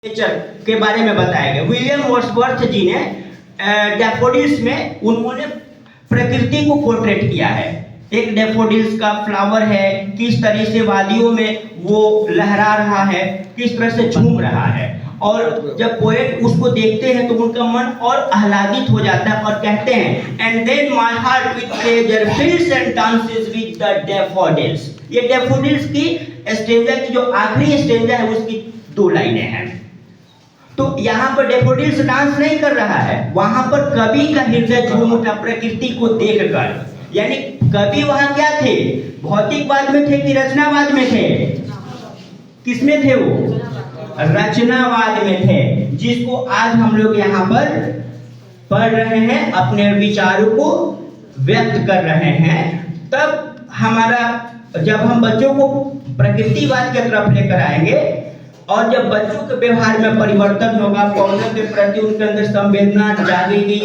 Nature के बारे में बताया गया। विलियम वर्ड्सवर्थ जी ने डैफोडिल्स में उन्होंने प्रकृति को पोर्ट्रेट किया है। एक डैफोडिल्स का फ्लावर है, किस तरह से वादियों में वो लहरा रहा है, किस तरह से झूम रहा है, और जब पोएट उसको देखते हैं तो उनका मन और आह्लादित हो जाता है और कहते हैं and then my heart with pleasure fills and dances with the daffodils. ये डैफोडिल्स की स्टेंजा की जो आखिरी स्टेंजा है उसकी 2 लाइनें हैं। तो यहाँ पर डैफोडिल्स डांस नहीं कर रहा है, वहां पर कवि का हृदय झूम उठा प्रकृति को देखकर। यानी कवि वहां क्या थे, भौतिकवाद में थे कि रचनावाद में थे? किसमें थे वो? रचनावाद में थे, जिसको आज हम लोग यहाँ पर पढ़ रहे हैं, अपने विचारों को व्यक्त कर रहे हैं। तब हमारा जब हम बच्चों को प्रकृतिवाद की तरफ लेकर आएंगे और जब बच्चों के व्यवहार में परिवर्तन होगा, पौधों के प्रति उनके अंदर संवेदना जागेगी,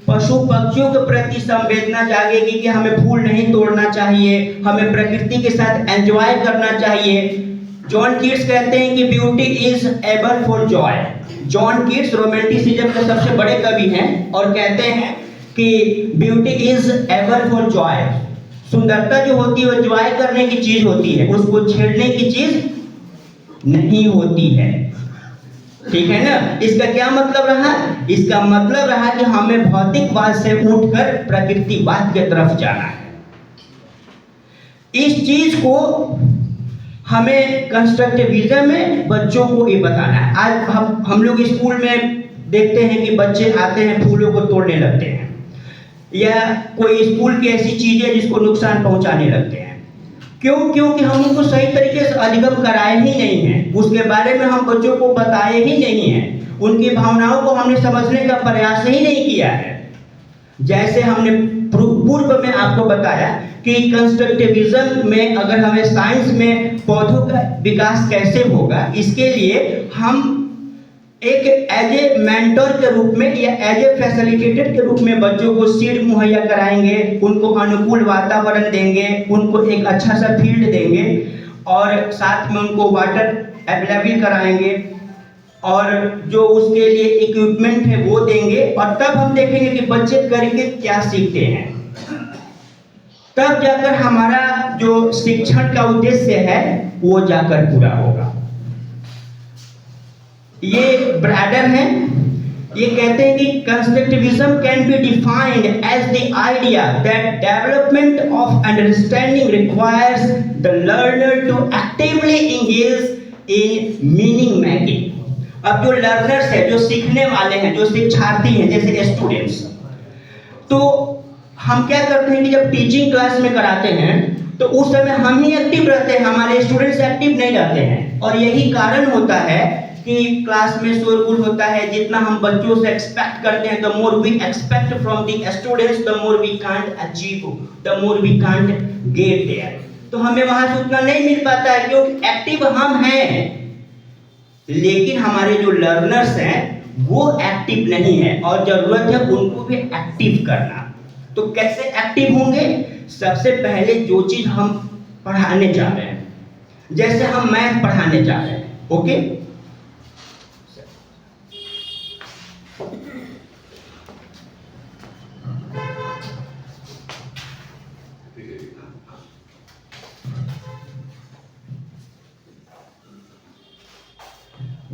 पशु पक्षियों के प्रति संवेदना जागेगी कि हमें फूल नहीं तोड़ना चाहिए, हमें प्रकृति के साथ एंजॉय करना चाहिए। जॉन कीट्स कहते हैं कि beauty is ever for Joy. John Keats romanticism के सबसे बड़े कवि हैं और कहते हैं कि beauty is ever for Joy. सुंदरता जो होती है वो एंजॉय करने की चीज होती है, उसको छेड़ने की चीज नहीं होती है। ठीक है ना? इसका क्या मतलब रहा? इसका मतलब रहा कि हमें भौतिकवाद से उठकर प्रकृतिवाद की तरफ जाना है। इस चीज को हमें कंस्ट्रक्टिविज्म में बच्चों को ये बताना है। आज हम लोग स्कूल में देखते हैं कि बच्चे आते हैं फूलों को तोड़ने लगते हैं, या कोई स्कूल की ऐसी चीजें जिसको नुकसान पहुंचाने लगते हैं। क्यों? क्योंकि हम उनको सही तरीके से अधिगम कराए ही नहीं हैं, उसके बारे में हम बच्चों को बताए ही नहीं हैं, उनकी भावनाओं को हमने समझने का प्रयास ही नहीं किया है। जैसे हमने पूर्व में आपको बताया कि कंस्ट्रक्टिविज्म में अगर हमें साइंस में पौधों का विकास कैसे होगा, इसके लिए हम एक एज ए मेंटर के रूप में या एज ए फैसिलिटेटर के रूप में बच्चों को सीड मुहैया कराएंगे, उनको अनुकूल वातावरण देंगे, उनको एक अच्छा सा फील्ड देंगे और साथ में उनको वाटर अवेलेबल कराएंगे और जो उसके लिए इक्विपमेंट है वो देंगे। और तब हम देखेंगे कि बच्चे करके क्या सीखते हैं। तब जाकर हमारा जो शिक्षण का उद्देश्य है वो जाकर पूरा होगा। ये ब्रैडर हैं, ये कहते हैं कि constructivism can be defined as the idea that development of understanding requires the learner to actively engage in meaning making. अब जो लर्नर्स है, जो सीखने वाले हैं, जो शिक्षार्थी हैं, जैसे स्टूडेंट्स, तो हम क्या करते हैं कि जब टीचिंग क्लास में कराते हैं तो उस समय हम ही एक्टिव रहते हैं, हमारे स्टूडेंट्स एक्टिव नहीं रहते हैं। और यही कारण होता है कि क्लास में शोरगुल होता है। जितना हम बच्चों से एक्सपेक्ट करते हैं, the more we expect from the students, the more we can't achieve, the more we can't get there. तो हमें वहां से उतना नहीं मिल पाता है क्योंकि एक्टिव हम हैं, लेकिन हमारे जो लर्नर्स हैं वो एक्टिव नहीं है और जरूरत है उनको भी एक्टिव करना। तो कैसे एक्टिव होंगे? सबसे पहले जो चीज हम पढ़ाने जा रहे हैं, जैसे हम मैथ पढ़ाने जा रहे हैं, ओके,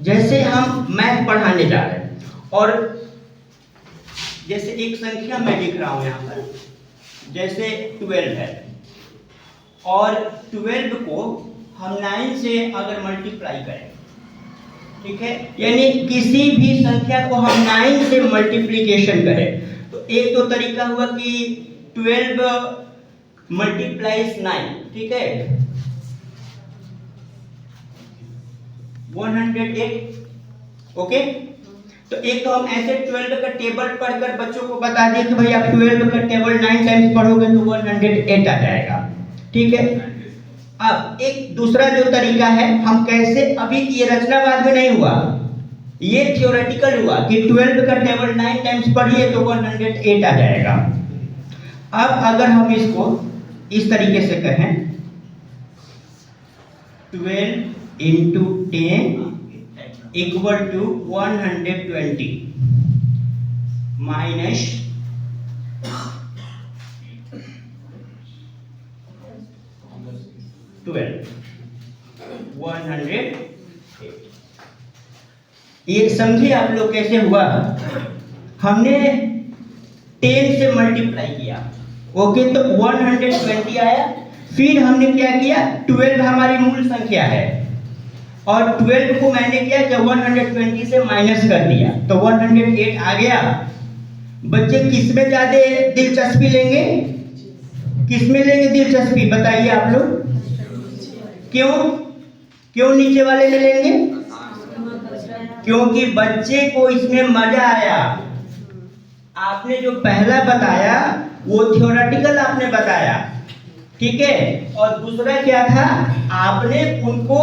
जैसे हम मैथ पढ़ाने जा रहे हैं और जैसे एक संख्या मैं लिख रहा हूं यहां पर, जैसे 12 है और 12 को हम 9 से अगर मल्टीप्लाई करें, ठीक है, यानी किसी भी संख्या को हम 9 से मल्टीप्लिकेशन करें, तो एक तो तरीका हुआ कि 12 मल्टीप्लाइज 9, ठीक है, 108, ओके। तो एक तो हम ऐसे 12 का टेबल पढ़कर बच्चों को बता दिए कि भाई आप 12 का टेबल 9 टाइम्स पढ़ोगे तो 108 आ जाएगा, ठीक है। अब एक दूसरा जो तरीका है, हम कैसे, अभी ये रचनावाद में नहीं हुआ, ये थ्योरेटिकल हुआ कि 12 का टेबल 9 टाइम्स पढ़िए तो 108 आ जाएगा। अब अगर हम इसको इस तरीके से कहें 12 into 10 इक्वल टू 120 माइनस 100। ये समझे आप लोग कैसे हुआ? हमने 10 से मल्टीप्लाई किया, ओके, तो 120 आया। फिर हमने क्या किया, 12 हमारी मूल संख्या है और 12 को मैंने क्या किया, 120 से माइनस कर दिया तो 108 आ गया। बच्चे किसमें ज्यादा दिलचस्पी लेंगे, किसमें लेंगे दिलचस्पी, बताइए आप लोग। क्यों नीचे वाले में लेंगे? क्योंकि बच्चे को इसमें मजा आया। आपने जो पहला बताया वो थ्योरेटिकल आपने बताया, ठीक है, और दूसरा क्या था, आपने उनको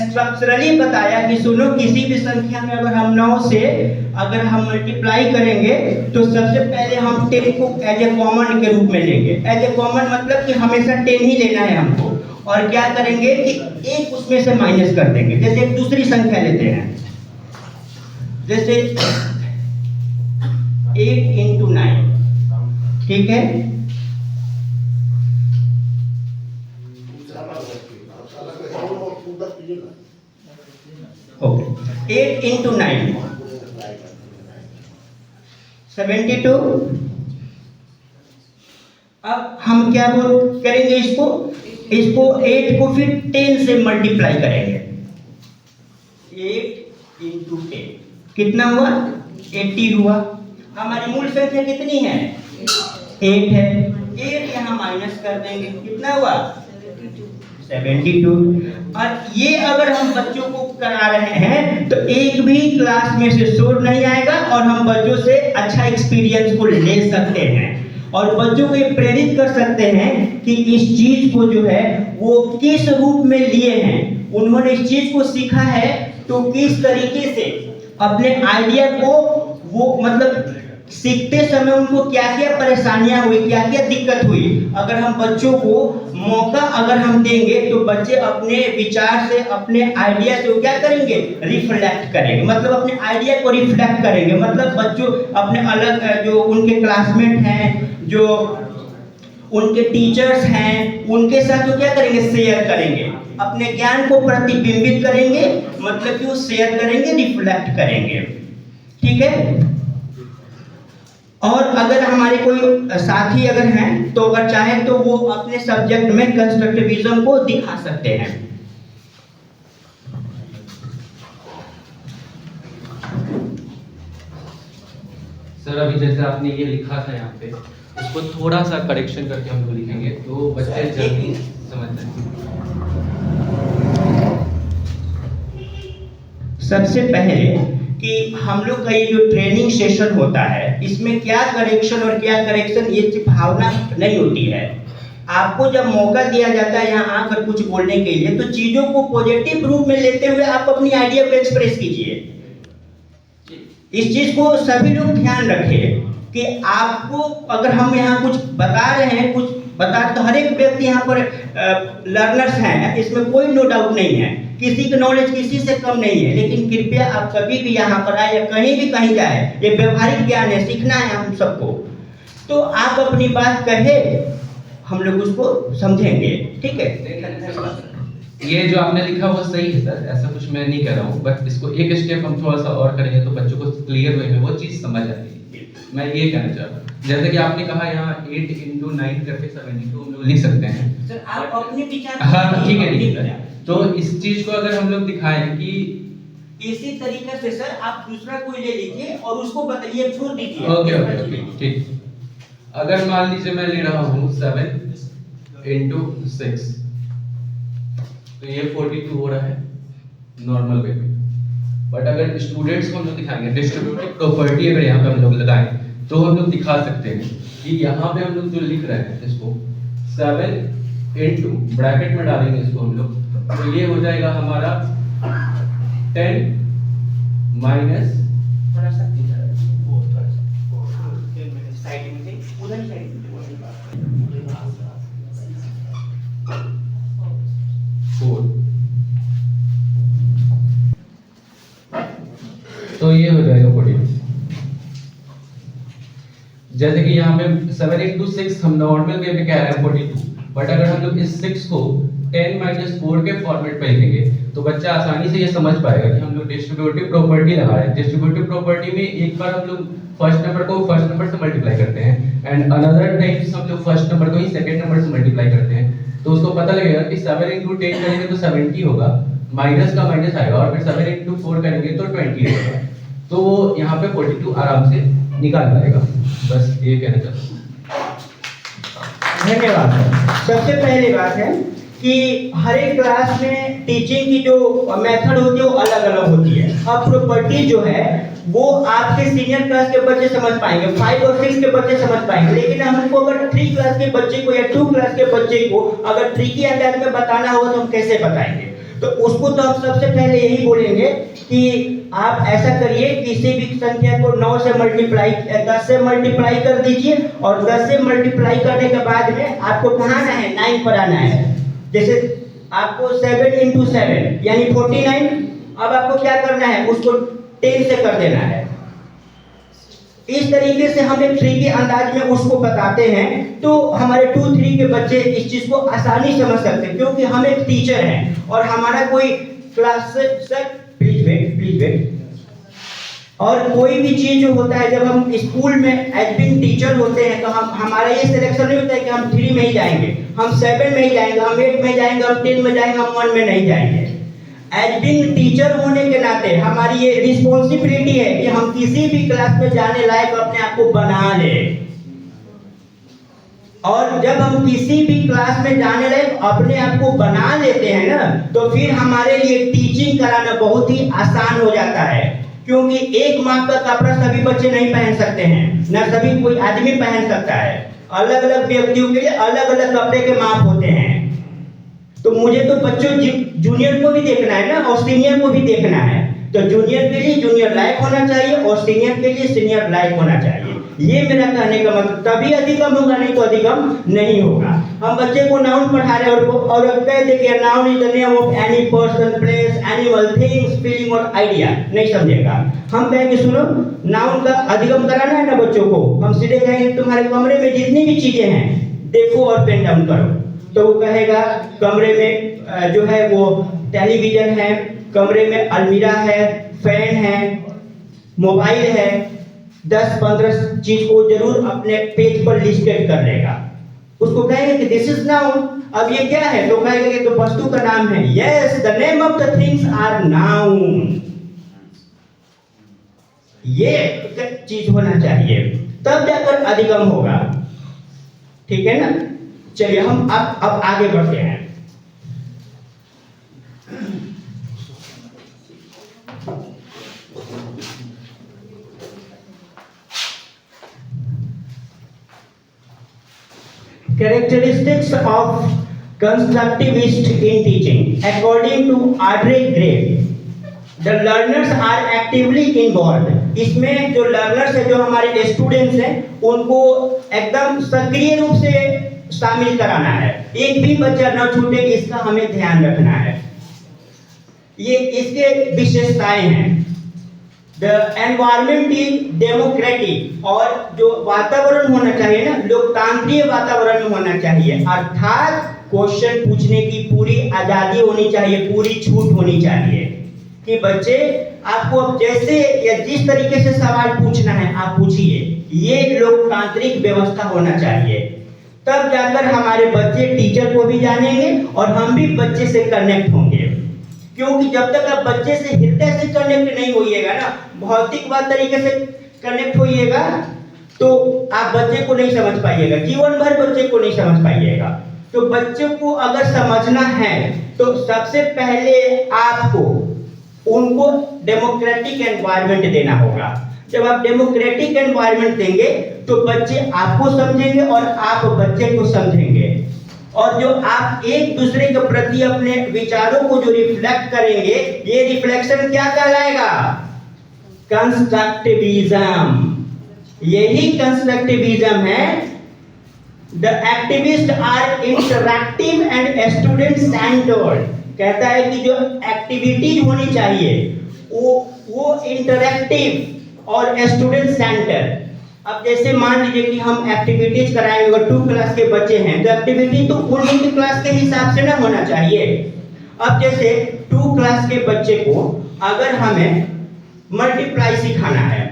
स्ट्रक्चरली बताया कि सुनो, किसी भी संख्या में अगर हम 9 से अगर हम मल्टीप्लाई करेंगे तो सबसे पहले हम 10 को एज ए कॉमन के रूप में लेंगे। एज ए कॉमन मतलब कि हमेशा 10 ही लेना है हमको, और क्या करेंगे कि एक उसमें से माइनस कर देंगे। जैसे एक दूसरी संख्या लेते हैं, जैसे 8 into 9, ठीक है, ओके, 8 into 9 72। अब हम क्या करेंगे, इसको 8 को फिर 10 से मल्टीप्लाई करेंगे। 8 into 10 कितना हुआ, 80 हुआ। हमारी मूल संख्या कितनी है, 8 है। 8 यहाँ माइनस कर देंगे, कितना हुआ, 72। और ये अगर हम बच्चों को करा रहे हैं तो एक भी क्लास में से शोर नहीं आएगा और हम बच्चों से अच्छा एक्सपीरियंस को ले सकते हैं और बच्चों को ये प्रेरित कर सकते हैं कि इस चीज को जो है वो किस रूप में लिए हैं, उन्होंने इस चीज को सीखा है तो किस तरीके से अपने आइडिया को वो मतलब सीखते समय उनको क्या क्या परेशानियां हुई, क्या क्या दिक्कत हुई। अगर हम बच्चों को मौका अगर हम देंगे तो बच्चे अपने विचार से, अपने आइडिया से क्या करेंगे, रिफ्लेक्ट करेंगे, मतलब अपने आइडिया को रिफ्लेक्ट करेंगे। मतलब बच्चों अपने अलग जो उनके क्लासमेट हैं, जो उनके टीचर्स हैं, उनके साथ वो क्या करेंगे, शेयर करेंगे, अपने ज्ञान को प्रतिबिंबित करेंगे, मतलब कि वो शेयर करेंगे, रिफ्लेक्ट करेंगे, ठीक है। और अगर हमारे कोई साथी अगर हैं तो अगर चाहे तो वो अपने सब्जेक्ट में कंस्ट्रक्टिविज्म को दिखा सकते हैं। सर अभी जैसे आपने ये लिखा था यहाँ पे, उसको थोड़ा सा करेक्शन करके हम लोग लिखेंगे तो बच्चे जल्दी समझ जाएंगे। सबसे पहले कि हम लोग का ये जो ट्रेनिंग सेशन होता है इसमें क्या करेक्शन और क्या करेक्शन ये भावना नहीं होती है। आपको जब मौका दिया जाता है यहाँ आकर कुछ बोलने के लिए तो चीजों को पॉजिटिव रूप में लेते हुए आप अपनी आइडिया को एक्सप्रेस कीजिए। इस चीज को सभी लोग ध्यान रखें कि आपको अगर हम यहाँ कुछ बता रहे हैं, कुछ बता तो हर एक व्यक्ति यहाँ पर लर्नर्स हैं, इसमें कोई नो डाउट नहीं है, किसी की नॉलेज किसी से कम नहीं है। लेकिन कृपया आप कभी भी यहाँ पर आए या कहीं भी कहीं जाए, ये व्यवहारिक ज्ञान है, सीखना है हम सबको। तो आप अपनी बात कहे, हम लोग उसको समझेंगे, ठीक है। ये जो आपने लिखा वो सही है सर, ऐसा कुछ मैं नहीं कह रहा हूँ, बट इसको एक स्टेप हम थोड़ा सा और करेंगे तो बच्चों को क्लियर वे में वो चीज समझ आएगी। मैं ये कहना चाह रहा हूँ, जैसे कि आपने कहा यहाँ 8 into 9 करके 72 हम लोग लिख सकते हैं सर, आप अपने विचार हाँ ठीक है ठीक है। तो इस चीज को अगर हम लोग दिखाएं कि इसी तरीके से सर आप दूसरा कोई ले लीजिए और उसको बताइए, छोड़ दीजिए। ओके ओके ओके ठीक। अगर मान लीजिए मैं ले रहा हूँ 7 into 6 तो ये 42 हो रहा है नॉर्मल वे में। बट अगर स्टूडेंट्स को हम लोग दिखाएंगे डिस्ट्रीब्यूटिव प्रॉपर्टी अगर यहाँ पे हम लोग लगाएं तो हम लोग दिखा सकते हैं कि यहाँ पे हम लोग जो लिख रहे हैं इसको 7 into ब्रैकेट में डालेंगे इसको हम लोग, तो ये हो जाएगा हमारा 10 माइनस थोड़ा सा वो थोड़ा सा साइड में से उधर साइड में 4 तो ये हो जाएगा 42। जैसे कि यहाँ पे 7 into 6 हम नॉर्मल वे में कह रहे हैं 42, बट अगर हम लोग इस 6 को 10 - 4 के फॉर्मेट में लिखेंगे तो बच्चा आसानी से ये समझ पाएगा कि हम लोग डिस्ट्रीब्यूटिव प्रॉपर्टी लगा रहे हैं। डिस्ट्रीब्यूटिव प्रॉपर्टी में एक बार हम लोग फर्स्ट नंबर को फर्स्ट नंबर से मल्टीप्लाई करते हैं एंड अनदर टाइम्स हम लोग फर्स्ट नंबर को ही सेकंड नंबर से मल्टीप्लाई करते हैं, तो उसको पता लगेगा कि 7 into 10 करेंगे तो 70 होगा, माइनस का माइनस आएगा, और फिर 7 into 4 करेंगे तो 20 होगा। तो वो यहाँ पे 42 आराम से निकाल पाएगा। बस ये कहना चाहता हूँ। धन्यवाद सर। सबसे पहली बात है कि हर एक क्लास में टीचिंग की जो मेथड होती है वो अलग अलग होती है। अब प्रॉपर्टी जो है वो आपके सीनियर क्लास के बच्चे समझ पाएंगे, 5 और 6 के बच्चे समझ पाएंगे, लेकिन हमको अगर 3 क्लास के बच्चे को या 2 क्लास के बच्चे को अगर ट्रिकी अंदाज में बताना होगा तो हम कैसे बताएंगे? तो उसको तो हम सबसे पहले यही बोलेंगे कि आप ऐसा करिए, किसी भी संख्या को 9 से मल्टीप्लाई 10 से मल्टीप्लाई कर दीजिए और 10 से मल्टीप्लाई करने के बाद में आपको कहाँ आना है? 9 पर आना है। जैसे आपको 7 into 7 यानी 49, अब आपको क्या करना है? उसको 10 से कर देना है। इस तरीके से हम एक ट्रिकी अंदाज में उसको बताते हैं तो हमारे 2-3 के बच्चे इस चीज को आसानी समझ सकते हैं, क्योंकि हम एक टीचर हैं और हमारा कोई क्लास सर प्लीज वेट और कोई भी चीज जो होता है जब हम स्कूल में एज बिन टीचर होते हैं तो हमारा ये सिलेक्शन नहीं होता है कि हम 3 में ही जाएंगे, हम 7 में ही जाएंगे, हम 8 में जाएंगे, हम 10 में जाएंगे, हम 1 में नहीं जाएंगे। एज बिन टीचर होने के नाते हमारी ये रिस्पॉन्सिबिलिटी है कि हम किसी भी क्लास में जाने लायक अपने आप को बना ले, और जब हम किसी भी क्लास में जाने लायक अपने आप को बना लेते हैं ना तो फिर हमारे लिए टीचिंग कराना बहुत ही आसान हो जाता है, क्योंकि एक माप का कपड़ा सभी बच्चे नहीं पहन सकते हैं, ना सभी कोई आदमी पहन सकता है। अलग अलग व्यक्तियों के लिए अलग अलग कपड़े के माप होते हैं। तो मुझे तो बच्चों जूनियर को भी देखना है ना और सीनियर को भी देखना है, तो जूनियर के लिए जूनियर लायक होना चाहिए और सीनियर के लिए सीनियर लायक होना चाहिए। ये मेरा कहने का मतलब, तभी अधिगम होगा, नहीं तो अधिगम नहीं होगा। हम बच्चे को नाउन पढ़ा रहे हैं और कह दे कि noun is the name of any person, place, animal, things, feeling और आइडिया, नहीं समझेगा। हम कहेंगे सुनो नाउन का अधिगम कराना है ना बच्चों को, हम सीधे कहेंगे तुम्हारे कमरे में जितनी भी चीजें हैं देखो और पेन डाउन करो, तो वो कहेगा कमरे में जो है वो टेलीविजन है, कमरे में अलमीरा है, फैन है, मोबाइल है, 10-15 चीज को जरूर अपने पेज पर लिस्टेड कर लेगा। उसको कहेंगे कि दिस इज नाउन, अब ये क्या है? तो कहेगा कि तो वस्तु का नाम है। Yes, the name of the things are noun. ये चीज होना चाहिए, तब जाकर अधिगम होगा। ठीक है ना? चलिए हम अब आगे बढ़ते हैं। Characteristics of constructivist in teaching. According to Audrey Gray, the learners are actively involved. इसमें जो learners है, जो हमारे स्टूडेंट्स हैं, उनको एकदम सक्रिय रूप से शामिल कराना है, एक भी बच्चा न छूटे, इसका हमें ध्यान रखना है। ये इसके विशेषताएं हैं। The environment is democratic, और जो वातावरण होना चाहिए ना, लोकतांत्रिक वातावरण में होना चाहिए, अर्थात क्वेश्चन पूछने की पूरी आजादी होनी चाहिए, पूरी छूट होनी चाहिए कि बच्चे आपको अब जैसे या जिस तरीके से सवाल पूछना है आप पूछिए। ये लोकतांत्रिक व्यवस्था होना चाहिए, तब जाकर हमारे बच्चे टीचर को भी जानेंगे और हम भी बच्चे से कनेक्ट होंगे। क्योंकि जब तक आप बच्चे से हृदय से कनेक्ट नहीं होइएगा ना, भौतिकवाद तरीके से कनेक्ट होइएगा, तो आप बच्चे को नहीं समझ पाइएगा, जीवन भर बच्चे को नहीं समझ पाइएगा। तो बच्चे को अगर समझना है तो सबसे पहले आपको उनको डेमोक्रेटिक एनवायरनमेंट देना होगा। जब आप डेमोक्रेटिक एनवायरनमेंट देंगे तो बच्चे आपको समझेंगे और आप बच्चे को समझेंगे, और जो आप एक दूसरे के प्रति अपने विचारों को जो रिफ्लेक्ट करेंगे, ये रिफ्लेक्शन क्या कहलाएगा? कंस्ट्रक्टिविज्म। यही कंस्ट्रक्टिविज्म है। The activist are interactive and student centred. कहता है कि जो एक्टिविटीज होनी चाहिए वो इंटरैक्टिव और स्टूडेंट सेंटर। अब जैसे मान लीजिए कि हम एक्टिविटीज कराएंगे, अगर 2 क्लास के बच्चे हैं तो एक्टिविटी तो उनकी क्लास के हिसाब से ना होना चाहिए। अब जैसे 2 क्लास के बच्चे को अगर हमें मल्टीप्लाई सिखाना है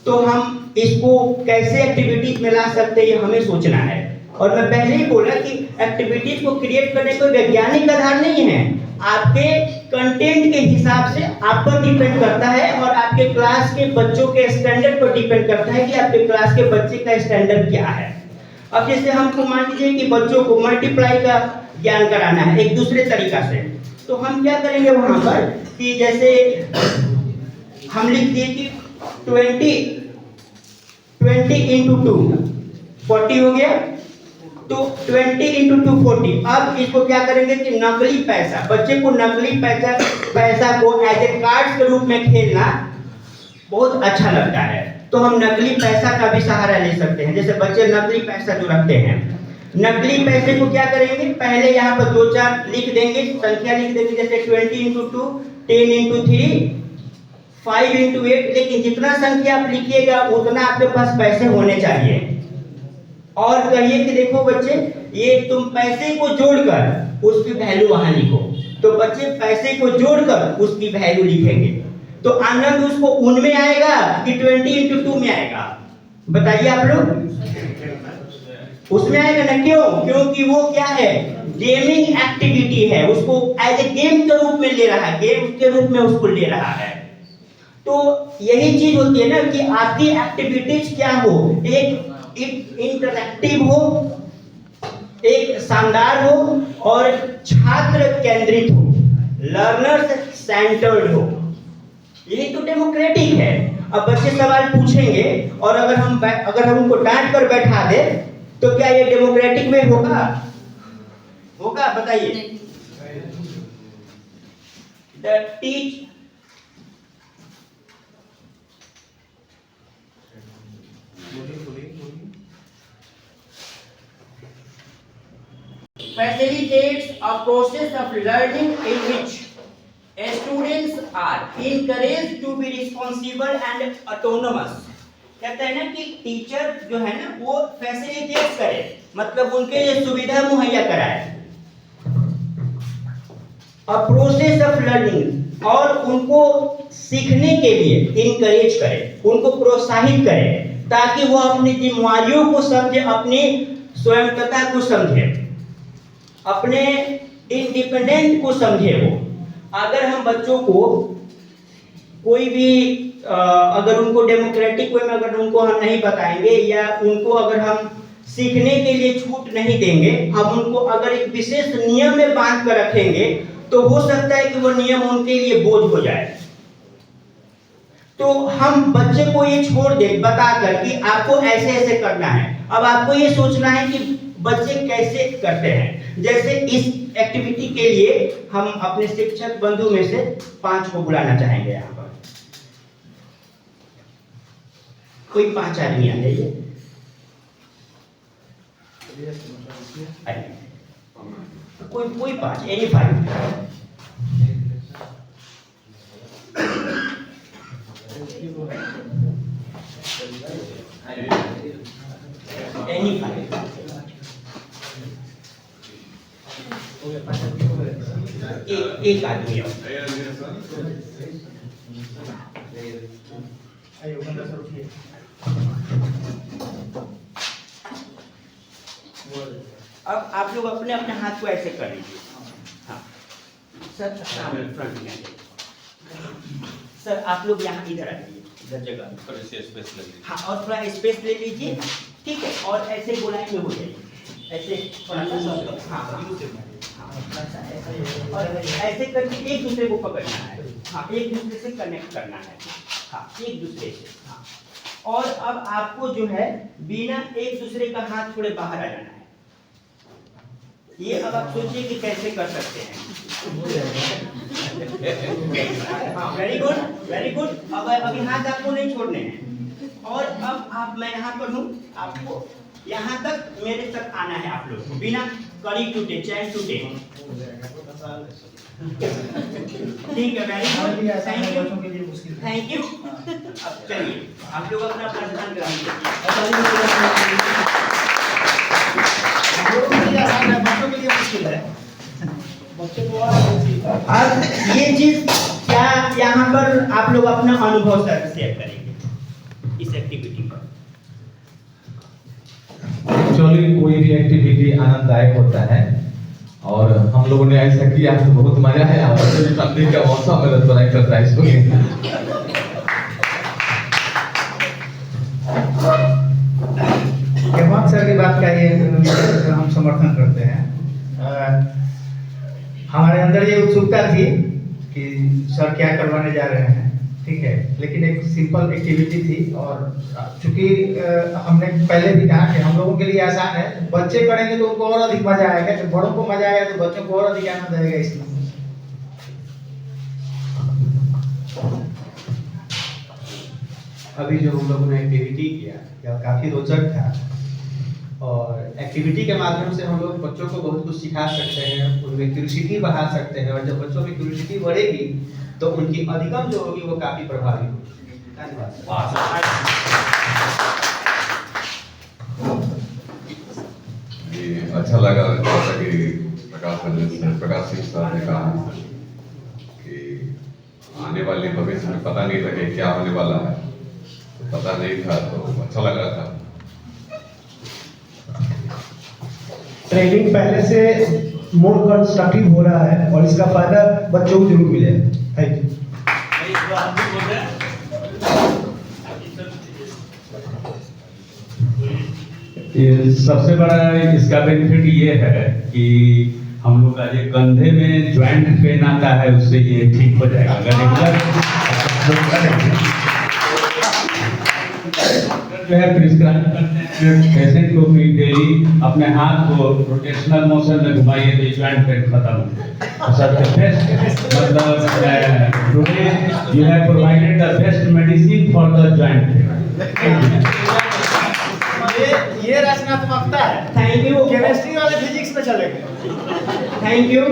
तो हम इसको कैसे एक्टिविटीज में ला सकते हैं, ये हमें सोचना है। और मैं पहले ही बोला कि एक्टिविटीज को क्रिएट करने कोई वैज्ञानिक आधार नहीं है, आपके कंटेंट के हिसाब से आप पर डिपेंड करता है और आपके क्लास के बच्चों के स्टैंडर्ड पर डिपेंड करता है कि आपके क्लास के बच्चे का स्टैंडर्ड क्या है। अब जैसे हमको मान लीजिए कि बच्चों को मल्टीप्लाई का ज्ञान कराना है एक दूसरे तरीका से, तो हम क्या करेंगे वहां पर कि जैसे हम लिख दिए कि 20 इंटू 2 40 हो गया, तो 20 इंटू 2 40। अब इसको क्या करेंगे कि नकली पैसा, बच्चे को नकली पैसा को एज ए कार्ड के रूप में खेलना बहुत अच्छा लगता है, तो हम नकली पैसा का भी सहारा ले सकते हैं। जैसे बच्चे नकली पैसा जो रखते हैं, नकली पैसे को क्या करेंगे, पहले यहाँ पर 2-4 लिख देंगे, संख्या लिख देंगे, जैसे 20 इंटू 2, 10 इंटू 3, 5 इंटू 8, लेकिन जितना संख्या आप लिखिएगा उतना आपके पास पैसे होने चाहिए। और कहिए कि देखो बच्चे, ये तुम पैसे को जोड़कर उसकी वैल्यू वहां लिखो, तो बच्चे पैसे को जोड़कर उसकी वैल्यू लिखेंगे, तो आनंद उसको उनमें आएगा कि 20 इंटू 2 में आएगा, बताइए आप लोग, उसमें आएगा ना। क्यों? क्योंकि वो क्या है, गेमिंग एक्टिविटी है, उसको एज ए गेम के रूप में ले रहा है, गेम के रूप में उसको ले रहा है। तो यही चीज होती है ना कि आपकी एक्टिविटीज क्या हो, एक इंटरैक्टिव हो, एक शानदार हो और छात्र केंद्रित हो, लर्नर्स सेंटर्ड हो। यही तो डेमोक्रेटिक है। अब बच्चे सवाल पूछेंगे और अगर हम उनको डांट कर बैठा दे तो क्या ये डेमोक्रेटिक में होगा? होगा? बताइए। The teach facilitates a process of learning in which students are encouraged to be responsible and autonomous। कहते हैं ना कि टीचर जो है ना वो फैसिलिटेट करे, मतलब उनके लिए सुविधा मुहैया कराए, a process of learning, और उनको सीखने के लिए इनकरेज करे, उनको प्रोत्साहित करे, ताकि वो अपनी जिम्मेदारियों को समझे, अपनी स्वयंता को समझे, अपने इंडिपेंडेंट को समझे। वो अगर हम बच्चों को कोई भी अगर उनको डेमोक्रेटिक वे में अगर उनको हम नहीं बताएंगे या उनको अगर हम सीखने के लिए छूट नहीं देंगे, हम उनको अगर एक विशेष नियम में बांध कर रखेंगे तो हो सकता है कि वो नियम उनके लिए बोझ हो जाए। तो हम बच्चे को ये छोड़ दें बताकर कि आपको ऐसे ऐसे करना है। अब आपको ये सोचना है कि बच्चे कैसे करते हैं। जैसे इस एक्टिविटी के लिए हम अपने शिक्षक बंधु में से 5 को बुलाना चाहेंगे। यहाँ पर कोई 5 आदमी आ जाइए। कोई 5, एनी 5। एनी 5। एक आदमी अब आप लोग अपने अपने हाथ को ऐसे कर लीजिए। हाँ सर, फ्रंट में सर, आप लोग यहाँ इधर आ जाइए, इधर जगह थोड़ा सा स्पेस ले लीजिए। हाँ, और थोड़ा स्पेस ले लीजिए, ठीक है। और ऐसे गोलाई में हो जाइए, ऐसे थोड़ा सा। हाँ, और ऐसे करके एक दूसरे को पकड़ना है। हाँ, एक दूसरे से कनेक्ट करना है। हाँ, एक दूसरे से। हाँ, और अब आपको जो है बिना एक दूसरे का हाथ थोड़े बाहर आ जाना है। ये अब आप सोचिए कि कैसे कर सकते हैं। हाँ, वेरी गुड, वेरी गुड। अब अभी हाथ आपको नहीं छोड़ने हैं। और अब मैं यहाँ पर हूँ, आपको यहाँ तक मेरे तक आना है आप लोग को, बिना कड़ी टूटे, चैन टूटे। ठीक है, वेरी हमारे लिए आसान है, गुड, बच्चों के लिए मुश्किल है। Thank you. अब चलिए आप लोग अपना स्थान ग्रहण कीजिए। हम लोगों के लिए आसान है, बच्चों के लिए मुश्किल है। बच्चों को और अब ये चीज क्या यहाँ पर आप लोग अपना अनुभव शेयर करेंगे इस एक्टिविटी पर? एक्चुअली कोई भी एक्टिविटी आनंददायक होता है और हम लोगों ने ऐसा किया तो बहुत मजा आया। वैसे भी ठंडी का मौसम है तो एक्सरसाइज हो गई। हेमंत सर की बात का ये हम समर्थन करते हैं। हमारे अंदर ये उत्सुकता थी कि सर क्या करवाने जा रहे हैं, ठीक है, लेकिन एक सिंपल एक्टिविटी थी और चूंकि हमने पहले भी कहा कि हम लोगों के लिए आसान है, बच्चे करेंगे तो उनको और अधिक मजा आएगा, जब बड़ों को मजा आएगा तो बच्चों को और अधिक आनंद आएगा। इसमें अभी जो हम लोगों ने एक्टिविटी किया काफी रोचक था और एक्टिविटी के माध्यम से हम लोग बच्चों को बहुत कुछ सिखा सकते हैं, उनमें क्यूरियोसिटी बढ़ा सकते हैं और जब बच्चों में क्यूरियोसिटी बढ़ेगी तो उनकी अधिगम जो होगी वो काफी प्रभावी होगी। धन्यवाद। ये अच्छा लगा जैसा कि प्रकाश सिंह सर ने कहा कि आने वाले भविष्य में पता नहीं था कि क्या होने वाला है, तो पता नहीं था तो अच्छा लग रहा था। ट्रेनिंग पहले से मोर कंस्ट्रक्टिव हो रहा है और इसका फायदा बच्चों को जरूर मिलेगा। Thank you. ये सबसे बड़ा इसका बेनिफिट ये है कि हम लोग का जो कंधे में ज्वाइंट पेन आता है उससे ये ठीक हो जाएगा। अगर रेगुलर जो है प्रिस्क्राइब करते हैं पेशेंट को भी डेली अपने हाथ को रोटेशनल मोशन में घुमाइए तो ज्वाइंट पेन खत्म। सबसे बेस्ट मतलब today you have provided the best medicine for the joint pain. ये रचनात्मकता है। थैंक यू, केमिस्ट्री वाले फिजिक्स में चलेंगे। Thank you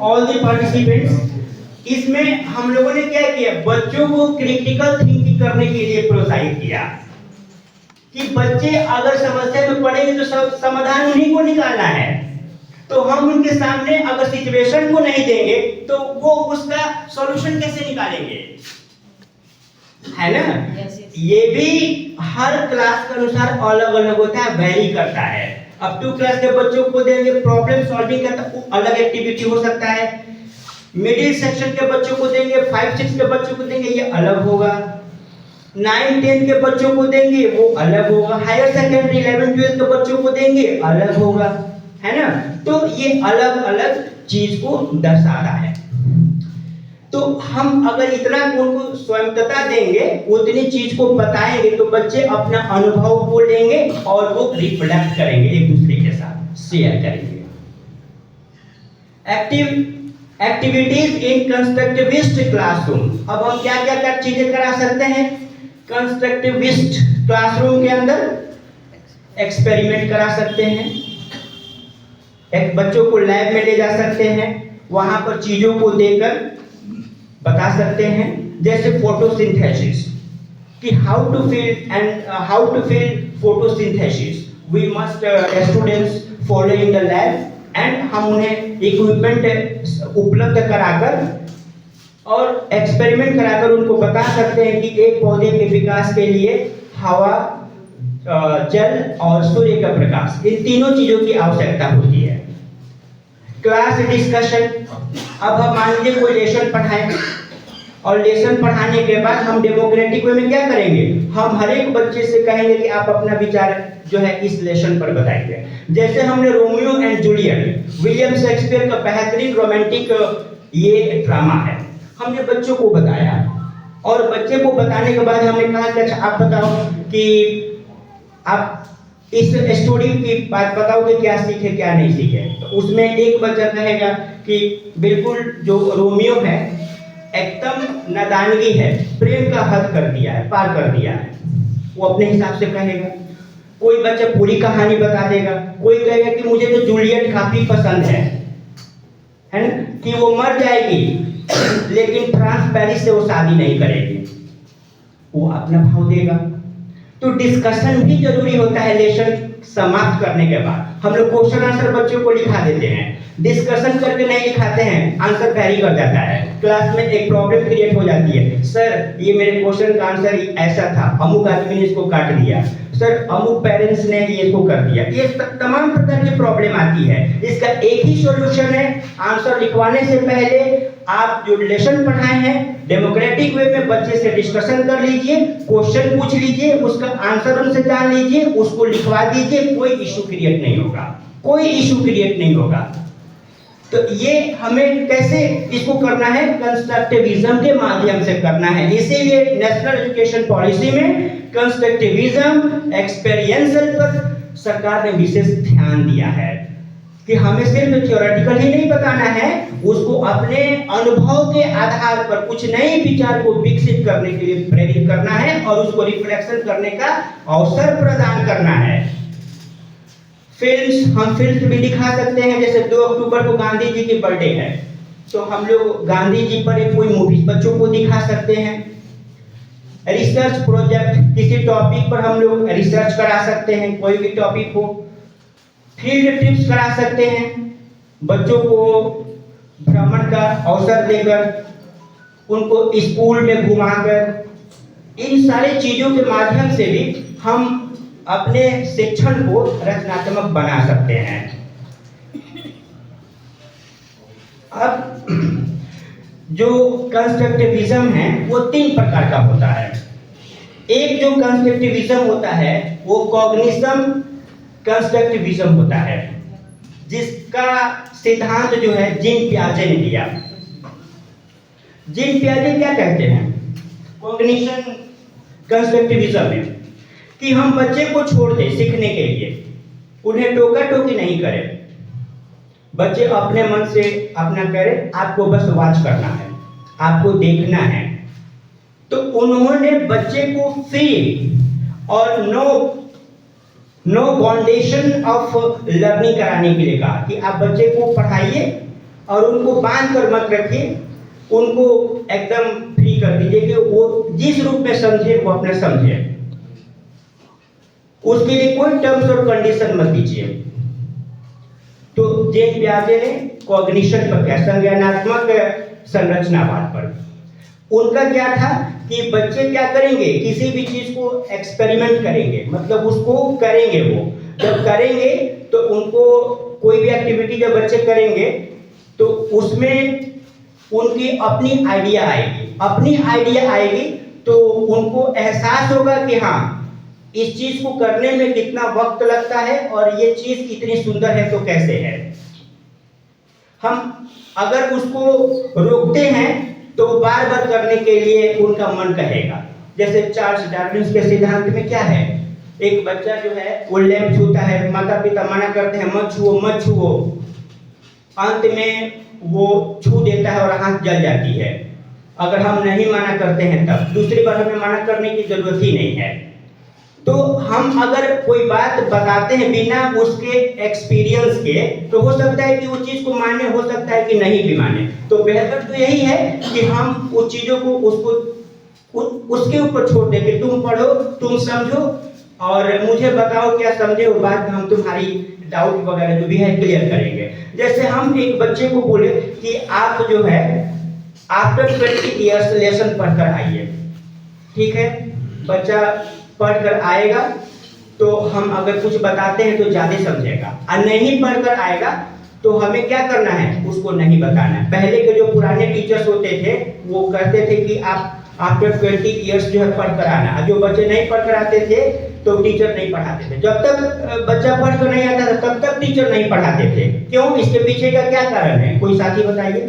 all the participants. इसमें हम लोगों ने क्या किया, बच्चों को क्रिटिकल थिंकिंग करने के लिए प्रोत्साहित किया कि बच्चे अगर समस्या में पड़ेंगे तो समाधान उन्हीं को निकालना है। तो हम उनके सामने अगर सिचुएशन को नहीं देंगे तो वो उसका सॉल्यूशन कैसे निकालेंगे, है ना? ये भी हर क्लास के अनुसार अलग अलग होता है, वेरी करता है। अब 2 क्लास के बच्चों को देंगे प्रॉब्लम सॉल्विंग का तो अलग एक्टिविटी हो सकता है। मिडिल सेक्शन के बच्चों को देंगे, 5-6 के बच्चों को देंगे, ये अलग होगा। 9-10 के बच्चों को देंगे वो अलग होगा। हायर सेकेंडरी 11-12 के बच्चों को देंगे अलग होगा, है ना? तो ये अलग अलग चीज को दर्शा रहा है। तो हम अगर इतना उनको स्वयंतता देंगे, उतनी चीज को बताएंगे तो बच्चे अपना अनुभव को लेंगे और वो रिफ्लेक्ट करेंगे, एक दूसरे के साथ शेयर करेंगे। Activities in constructivist classroom. अब हम क्या क्या चीजें करा सकते हैं कंस्ट्रक्टिविस्ट क्लासरूम के अंदर? एक्सपेरिमेंट करा सकते हैं, एक बच्चों को लैब में ले जा सकते हैं, वहां पर चीजों को देकर बता सकते हैं, जैसे फोटोसिंथेसिस कि how to feel photosynthesis. We must students follow in the lab and हम उन्हें इक्विपमेंट उपलब्ध कराकर और एक्सपेरिमेंट कराकर उनको बता सकते हैं कि एक पौधे के विकास के लिए हवा, जल और सूर्य का प्रकाश, इन तीनों चीजों की आवश्यकता होती है। Class discussion. अब हम मान लीजिए कोई लेसन पढ़ाएं और लेसन पढ़ाने के बाद हम डेमोक्रेटिक वे में क्या करेंगे, हम हर एक बच्चे से कहेंगे कि आप अपना विचार जो है इस लेसन पर बताएंगे। जैसे हमने Romeo and Juliet, William Shakespeare का बेहतरीन रोमांटिक ये ड्रामा है, हमने बच्चों को बताया और बच्चे को बताने के बाद हमने कहा कि अच्छा आप बताओ कि आप इस स्टोरी की बात बताओ कि क्या सीखे क्या नहीं सीखे। तो उसमें एक बच्चा कहेगा कि बिल्कुल जो रोमियो है एकदम नादानगी है, प्रेम का हद कर दिया है, पार कर दिया है, वो अपने हिसाब से कहेगा। कोई बच्चा पूरी कहानी बता देगा, कोई कहेगा कि मुझे तो जूलियट काफी पसंद है है ना, कि वो मर जाएगी लेकिन फ्रांस पेरिस से वो शादी नहीं करेगी, वो अपना भाव देगा। तो डिस्कशन भी जरूरी होता है लेसन समाप्त करने के बाद। हम लोग क्वेश्चन आंसर बच्चों को लिखा देते हैं, डिस्कशन करके नहीं लिखाते हैं, आंसर वेरी कर जाता है, क्लास में एक प्रॉब्लम क्रिएट हो जाती है। सर ये मेरे क्वेश्चन का आंसर ऐसा था, अमुक आदमी ने इसको काट दिया, सर अमुक पेरेंट्स ने ये इसको कर दिया। ये तमाम प्रकार की प्रॉब्लम आती है। इसका एक ही सॉल्यूशन है, आंसर लिखवाने से पहले आप जो लेसन पढ़ाए हैं डेमोक्रेटिक वे में बच्चे से डिस्कशन कर लीजिए, क्वेश्चन पूछ लीजिए, उसका आंसर उनसे जान लीजिए, उसको लिखवा दीजिए, कोई इशू क्रिएट नहीं होगा, कोई इशू क्रिएट नहीं होगा। तो ये हमें कैसे इसको करना है, कंस्ट्रक्टिविज्म के माध्यम से करना है। इसीलिए नेशनल एजुकेशन पॉलिसी में कंस्ट्रक्टिविज्म एक्सपीरियंशियल पर सरकार ने विशेष ध्यान दिया है कि हमें सिर्फ थ्योरेटिकल ही नहीं बताना है, उसको अपने अनुभव के आधार पर कुछ नए विचार को विकसित करने के लिए प्रेरित करना है और उसको रिफ्लेक्शन करने का अवसर प्रदान करना है। हम फिल्म्स भी दिखा सकते हैं, जैसे 2 अक्टूबर को गांधी जी की बर्थडे है, तो हम लोग गांधी जी पर एक कोई मूवी बच्चों को दिखा सकते हैं। रिसर्च प्रोजेक्ट, किसी टॉपिक पर हम लोग रिसर्च करा सकते हैं, कोई भी टॉपिक हो। फील्ड ट्रिप्स करा सकते हैं, बच्चों को भ्रमण का अवसर देकर, उनको स्कूल में घुमाकर, इन सारी चीजों के माध्यम से भी हम अपने शिक्षण को रचनात्मक बना सकते हैं। अब जो कंस्ट्रक्टिविज्म है वो 3 प्रकार का होता है। एक जो कंस्ट्रक्टिविज्म होता है वो कॉग्निशन कंस्ट्रक्टिविज्म होता है, जिसका सिद्धांत जो है जीन पियाजे ने दिया। जीन पियाजे क्या कहते हैं कॉग्निशन कंस्ट्रक्टिविज्म में, कि हम बच्चे को छोड़ दें सीखने के लिए, उन्हें टोका टोकी नहीं करें, बच्चे अपने मन से अपना करें, आपको बस वॉच करना है, आपको देखना है। तो उन्होंने बच्चे को फ्री और नो बाउंडेशन ऑफ लर्निंग कराने के लिए कहा कि आप बच्चे को पढ़ाइए और उनको बांध कर मत रखिए, उनको एकदम फ्री कर दीजिए कि वो जिस रूप में समझे वो अपने समझे, उसके लिए कोई टर्म्स और कंडीशन मत दीजिए। तो जेन पियाजे ने कॉग्निशन पर क्या, संज्ञानात्मक संरचनावाद पर, उनका क्या था कि बच्चे क्या करेंगे, किसी भी चीज को एक्सपेरिमेंट करेंगे, मतलब उसको करेंगे, वो जब करेंगे तो उनको कोई भी एक्टिविटी जब बच्चे करेंगे तो उसमें उनकी अपनी आइडिया आएगी, तो उनको एहसास होगा कि हाँ इस चीज को करने में कितना वक्त लगता है और ये चीज इतनी सुंदर है तो कैसे है। हम अगर उसको रोकते हैं तो बार बार करने के लिए उनका मन कहेगा। जैसे चार्ल्स डार्विन के सिद्धांत में क्या है, एक बच्चा जो है वो लैंप छूता है, माता पिता मना करते हैं मत छुओ, अंत में वो छू देता है और आंख जल जाती है। अगर हम नहीं मना करते हैं तब दूसरी बार हमें मना करने की जरूरत ही नहीं है। तो हम अगर कोई बात बताते हैं बिना उसके एक्सपीरियंस के, तो हो सकता है कि उस चीज को माने, हो सकता है कि नहीं भी माने। तो बेहतर तो यही है कि हम उस चीजों को उसके ऊपर छोड़ दें कि तुम पढ़ो, तुम समझो और मुझे बताओ क्या समझे, वो बाद में हम तुम्हारी डाउट वगैरह जो भी है क्लियर करेंगे। जैसे हम एक बच्चे को बोले कि आप जो है आफ्टर 20 ईयर्स लेसन पढ़कर आइए, ठीक है, बच्चा पढ़कर आएगा तो हम अगर कुछ बताते हैं तो ज्यादा समझेगा, और नहीं पढ़कर आएगा तो हमें क्या करना है, उसको नहीं बताना है। पहले के जो पुराने टीचर्स होते थे वो कहते थे कि आप आफ्टर 20 ईयर्स जो है पढ़कर आना, जो बच्चे नहीं पढ़कर आते थे तो टीचर नहीं पढ़ाते थे। जब तक बच्चा पढ़कर नहीं आता था तब तक टीचर नहीं पढ़ाते थे। क्यों, इसके पीछे का क्या कारण है, कोई साथी बताइए,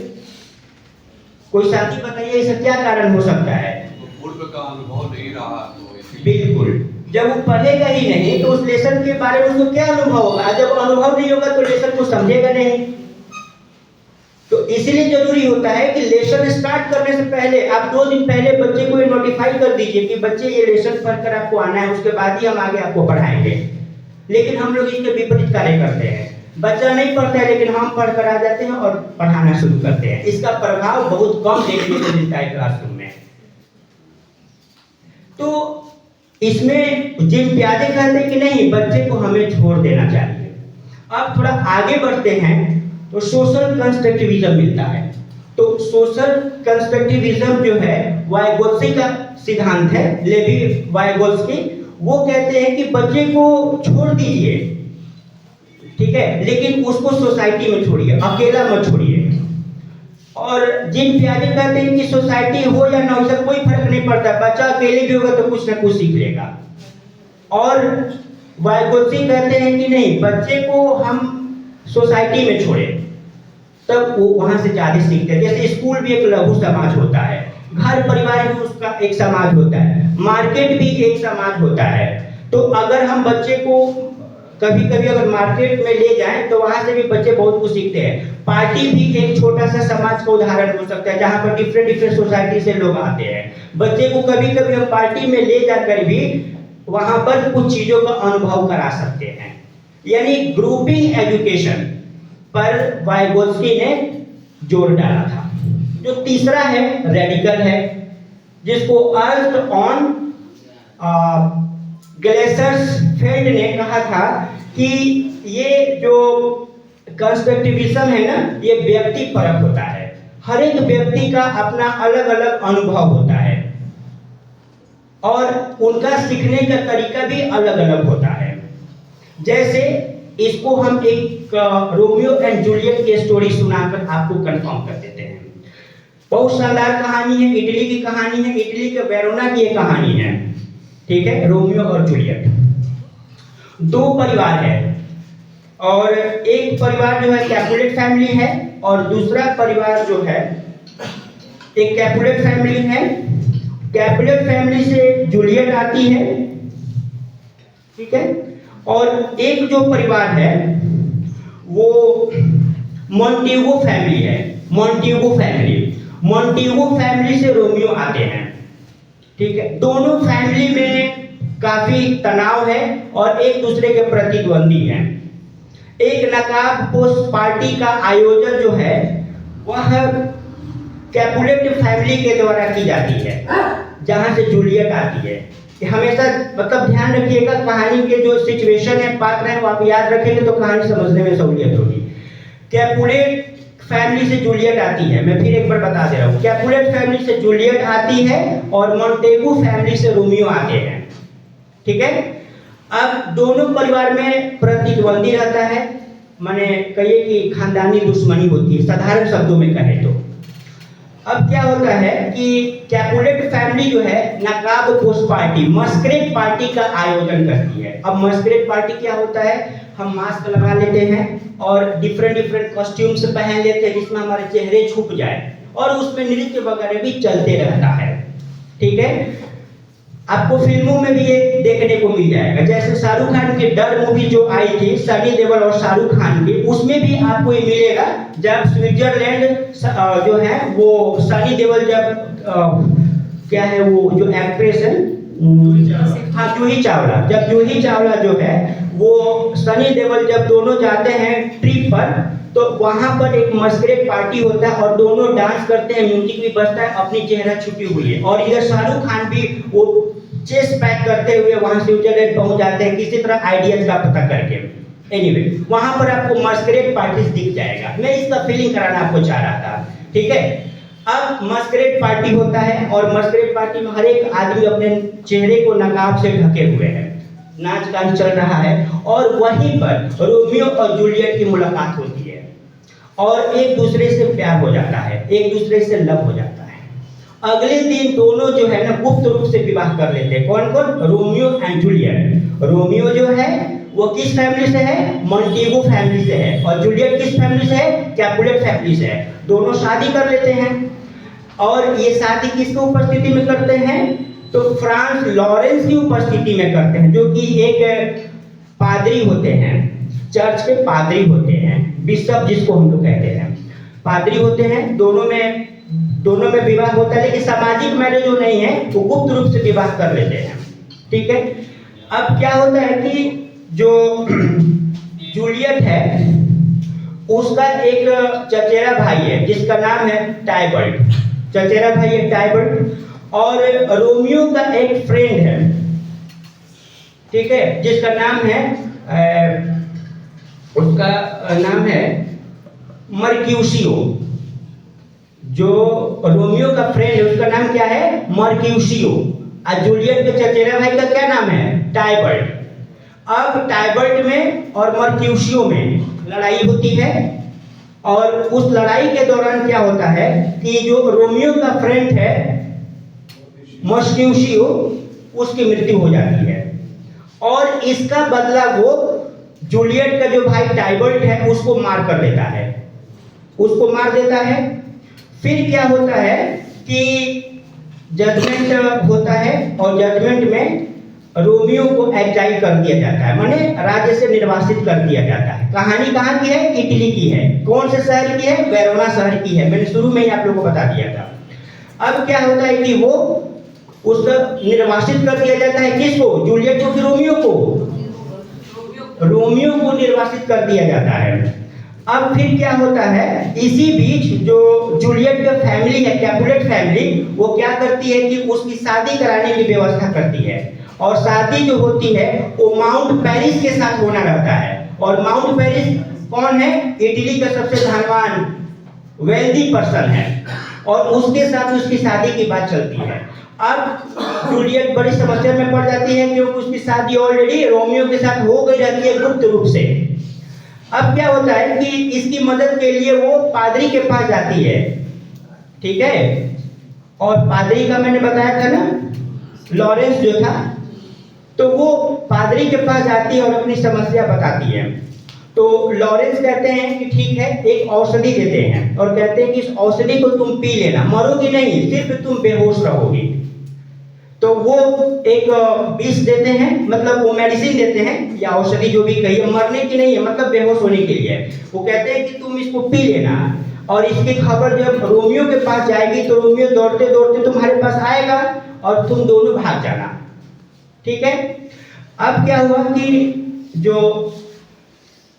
कोई साथी बताइए इसका क्या कारण हो सकता है। पूर्व का अनुभव नहीं रहा तो बिल्कुल, जब वो पढ़ेगा ही नहीं तो उस लेसन के बारे में उसको क्या अनुभव होगा, जब अनुभव नहीं होगा तो लेसन को समझेगा नहीं। तो इसलिए जरूरी होता है कि लेसन स्टार्ट करने से पहले आप 2 दिन पहले बच्चे को नोटिफाई कर दीजिए कि बच्चे ये लेसन पढ़कर आपको आना है, उसके बाद ही हम आगे आपको पढ़ाएंगे। लेकिन हम लोग इसके विपरीत कार्य करते हैं। बच्चा नहीं पढ़ता है लेकिन हम पढ़ कर आ जाते हैं और पढ़ाना शुरू करते हैं। इसका प्रभाव बहुत कम देखने को मिलता है क्लासरूम में। तो इसमें जिम प्याजे कहते हैं कि नहीं, बच्चे को हमें छोड़ देना चाहिए। अब थोड़ा आगे बढ़ते हैं तो सोशल कंस्ट्रक्टिविज्म मिलता है। तो सोशल कंस्ट्रक्टिविज्म जो है वाइगोत्स्की का सिद्धांत है, लेवी वाइगोत्स्की। वो कहते हैं कि बच्चे को छोड़ दीजिए, ठीक है, लेकिन उसको सोसाइटी में छोड़िए, अकेला मत छोड़िए। और जिन प्याजे कहते हैं कि सोसाइटी हो या ना हो, उससे कोई फर्क नहीं पड़ता, बच्चा अकेले भी होगा तो कुछ ना कुछ सीख लेगा। और वाइगोत्स्की कहते हैं कि नहीं, बच्चे को हम सोसाइटी में छोड़े तब वो वहां से ज्यादा सीखते हैं। जैसे स्कूल भी एक लघु समाज होता है, घर परिवार भी उसका एक समाज होता है, मार्केट भी एक समाज होता है। तो अगर हम बच्चे को कभी कभी अगर मार्केट में ले जाएं तो वहां से भी बच्चे बहुत कुछ सीखते हैं। पार्टी भी एक छोटा सा समाज का उदाहरण हो सकता है, जहां पर डिफरेंट सोसाइटी से लोग आते हैं। बच्चे को कभी कभी हम पार्टी में ले जाकर भी वहां पर कुछ चीजों का अनुभव करा सकते हैं। यानी ग्रुपिंग एजुकेशन पर वाइगोत्स्की ने जोर डाला था। जो तीसरा है रेडिकल है, जिसको अर्थ ऑन ग्लेसर्सफेल्ड ने कहा था कि ये जो कंस्ट्रक्टिविज्म है ना, ये व्यक्ति परक होता है। हर एक व्यक्ति का अपना अलग अलग अनुभव होता है और उनका सीखने का तरीका भी अलग अलग होता है। जैसे इसको हम एक रोमियो एंड जूलियट की स्टोरी सुनाकर आपको कंफर्म कर देते हैं। बहुत शानदार कहानी है, इटली की कहानी है, इटली के वेरोना की ये कहानी है, ठीक है, रोमियो और जूलियट। दो परिवार है और एक परिवार जो है कैपुलेट फैमिली है और दूसरा परिवार जो है एक कैपुलेट फैमिली है। कैपुलेट फैमिली से जूलियट आती है, ठीक है, और एक जो परिवार है वो मोंटेगो फैमिली है। मोंटेगो फैमिली से रोमियो आते हैं, ठीक है। दोनों फैमिली में काफी तनाव है और एक दूसरे के प्रतिद्वंदी हैं। एक नकाबपोश पार्टी का आयोजन जो है वह कैपुलेट फैमिली के द्वारा की जाती है, जहां से जूलियट आती है। हमेशा मतलब ध्यान रखिएगा, कहानी के जो सिचुएशन है, पात्र है, वो आप याद रखेंगे तो कहानी समझने में सहूलियत होगी। कैपुलेट फैमिली से जूलियट आती है, मैं फिर एक बार बता दे रहा हूँ, कैपुलेट फैमिली से जूलियट आती है और मोंटेगो फैमिली से रोमियो आते हैं, ठीक है। अब दोनों परिवार में प्रतिद्वंदी रहता है, माने कहिए कि खानदानी दुश्मनी होती है, साधारण शब्दों में कहें तो। अब क्या होता है कि कैपुलेट फैमिली जो है नकाबपोश पार्टी, मस्करेड पार्टी का आयोजन करती है। अब मस्करेड पार्टी क्या होता है, हम मास्क लगा लेते हैं और डिफरेंट कॉस्ट्यूम्स पहन लेते हैं जिसमें हमारे चेहरे छुप जाए और उसमें नृत्य वगैरह भी चलते रहता है, ठीक है। आपको फिल्मों में भी ये देखने को मिल जाएगा। जैसे शाहरुख खान की डर मूवी जो आई थी, सनी देओल और शाहरुख खान की, उसमें भी आपको ये मिलेगा जब स्विट्जरलैंड जो है वो सनी देओल जब क्या है वो जो एक्ट्रेस है हाँ जूही चावला, जब जूही चावला जो है वो सनी देओल जब दोनों जाते हैं ट्रिप पर, तो वहां पर एक मस्करेड पार्टी होता है और दोनों डांस करते हैं, म्यूजिक भी बजता है, अपनी चेहरा छुपी हुई है। और इधर शाहरुख खान भी वो चेस्ट पैक करते हुए वहां स्विट्जरलैंड पहुंच जाते हैं किसी तरह आइडियाज का पता करके। एनीवे, वहां पर आपको मस्करेड पार्टी दिख जाएगा। मैं इसका फीलिंग कराना आपको चाह रहा था, ठीक है। अब मस्करेड पार्टी होता है और मस्करेड पार्टी में हर एक आदमी अपने चेहरे को नकाब से ढके हुए है, नाच गान चल रहा है और वहीं पर रोमियो और जूलियट की मुलाकात होती है और एक दूसरे से प्यार हो जाता है, एक दूसरे से लव हो जाता है। अगले दिन दोनों जो है ना गुप्त रूप से विवाह कर लेते हैं। कौन कौन? Romeo and Juliet. रोमियो जो है वो किस फैमिली से है? मोंटेगो फैमिली से है। और जूलियट किस फैमिली से है? कैपुलेट फैमिली से है। दोनों शादी कर लेते हैं और ये शादी किसकी उपस्थिति में करते हैं? तो फ्रांस लॉरेंस की उपस्थिति में करते हैं, जो कि एक पादरी होते हैं, चर्च के पादरी होते हैं, बिशप जिसको हम लोग कहते हैं, पादरी होते हैं। दोनों में विवाह होता है, लेकिन सामाजिक मैरिज जो नहीं है वो गुप्त रूप से विवाह कर लेते हैं, ठीक है। अब क्या होता है कि जो जूलियट है, उसका एक चचेरा भाई है जिसका नाम है टाइबल्ट, चचेरा भाई है टाइबल्ट, और रोमियो का एक फ्रेंड है, ठीक है, जिसका नाम है उसका नाम है मर्क्यूसियो। जो रोमियो का फ्रेंड है उसका नाम क्या है? मर्क्यूसियो। और जूलियट के चचेरा भाई का क्या नाम है? टाइबल्ट। अब टाइबल्ट में और मर्क्यूसियो में लड़ाई होती है, और उस लड़ाई के दौरान क्या होता है कि जो रोमियो का फ्रेंड है मर्क्यूसियो, उसकी मृत्यु हो जाती है, और इसका बदला वो जूलियट का जो भाई टाइबल्ट है उसको मार कर देता है, उसको मार देता है। फिर क्या होता है कि जजमेंट होता है, और जजमेंट में रोमियो को एक्साइल कर दिया जाता है, माने राज्य से निर्वासित कर दिया जाता है। कहानी कहाँ की है? इटली की है। कौन से शहर की है? वेरोना शहर की है। मैंने शुरू में ही आप लोगों को बता दिया था। अब क्या होता है कि वो उसका निर्वासित कर दिया जाता है। किसको? जूलियट को कि रोमियो को? रोमियो को निर्वासित कर दिया जाता है। अब फिर क्या होता है, इसी बीच जो जूलियट का फैमिली है, कैपुलेट फैमिली, वो क्या करती है कि उसकी शादी कराने की व्यवस्था करती है, और शादी जो होती है वो माउंट पेरिस के साथ होना रहता है। और माउंट पेरिस कौन है? इटली का सबसे धनवान वेल्दी पर्सन है, और उसके साथ उसकी शादी की बात चलती है। अब जूलियट बड़ी समस्या में पड़ जाती है क्योंकि उसकी शादी ऑलरेडी रोमियो के साथ हो गई रहती है गुप्त रूप से। अब क्या होता है कि इसकी मदद के लिए वो पादरी के पास जाती है, ठीक है, और पादरी का मैंने बताया था ना, लॉरेंस जो था, तो वो पादरी के पास जाती है और अपनी समस्या बताती है। तो लॉरेंस कहते हैं कि ठीक है, एक औषधि देते हैं और कहते हैं कि इस औषधि को तुम पी लेना, मरोगी नहीं, सिर्फ तुम बेहोश रहोगी। तो वो एक विष देते हैं, मतलब वो मेडिसिन देते हैं या औषधि जो भी कही, मरने की नहीं है, मतलब बेहोश होने के लिए। वो कहते हैं कि तुम इसको पी लेना, और इसकी खबर जब रोमियो के पास जाएगी तो रोमियो दौड़ते दौड़ते तुम्हारे पास आएगा और तुम दोनों भाग जाना, ठीक है। अब क्या हुआ कि जो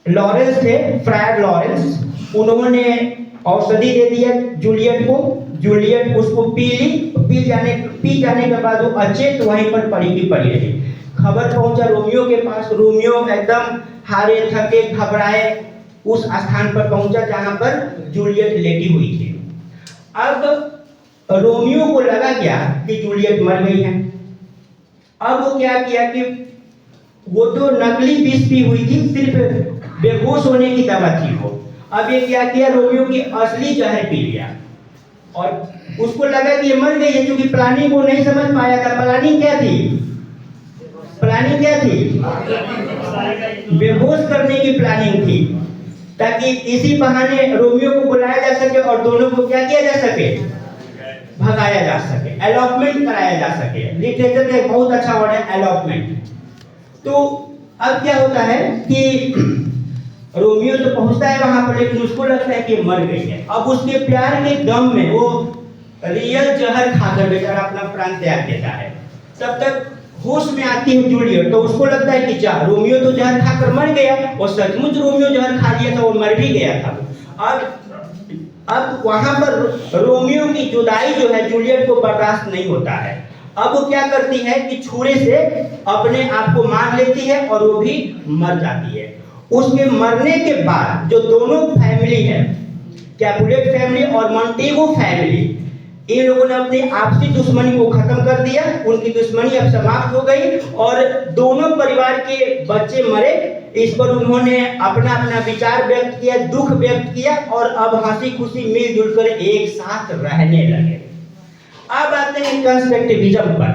लॉरेंस थे, फ्रायर लॉरेंस, उन्होंने औषधि दे दिया जूलियट को। जूलियट उसको पी ली। पी जाने के बाद वो अचेत वहीं पर पड़ी की पड़ी रही। खबर पहुंचा रोमियो के पास। रोमियो एकदम हारे, थके, घबराए उस स्थान पर पहुंचा जहां पर जूलियट लेटी हुई थी। अब रोमियो को लगा क्या कि जूलियट मर गई है। अब वो क्या किया कि वो तो नकली विष पी हुई थी, सिर्फ बेहोश होने की दवा थी वो। अब ये क्या किया, रोमियो की असली जहर पी लिया, और उसको लगा कि ये मर गई है, क्योंकि प्लानिंग वो नहीं समझ पाया था। प्लानिंग क्या थी? प्लानिंग क्या थी? बेहोश करने की प्लानिंग थी, ताकि इसी बहाने रोमियो को बुलाया जा सके और दोनों को क्या किया जा सके? भगाया जा सके, एलॉपमेंट कराया जा सके। लिटरेचर का एक बहुत अच्छा वर्ड है एलॉपमेंट। तो अब क्या होता है कि रोमियो तो पहुंचता है वहां पर, लेकिन उसको लगता है कि मर गई है। अब उसके प्यार के गम में वो रियल जहर खाकर बेचारा अपना प्राण त्याग देता है। तब तक होश में आती है जूलियट, तो उसको लगता है कि जा रोमियो तो जहर खाकर मर गया, और सचमुच रोमियो जहर खा लिया था, वो मर भी गया था। अब वहां पर रोमियो की जुदाई जो है जूलियट को बर्दाश्त नहीं होता है। अब वो क्या करती है कि छुरे से अपने आप को मार लेती है और वो भी मर जाती है। उसके मरने के बाद जो दोनों फैमिली है, कैपुलेट फैमिली और मॉन्टेगो फैमिली, इन लोगों ने अपनी आपसी दुश्मनी को खत्म कर दिया। उनकी दुश्मनी अब समाप्त हो गई, और दोनों परिवार के बच्चे मरे। इस पर उन्होंने अपना अपना विचार व्यक्त किया, दुख व्यक्त किया, और अब हंसी खुशी मिलजुल कर एक साथ रहने लगे। अब आते हैं कंस्ट्रक्टिविज्म पर।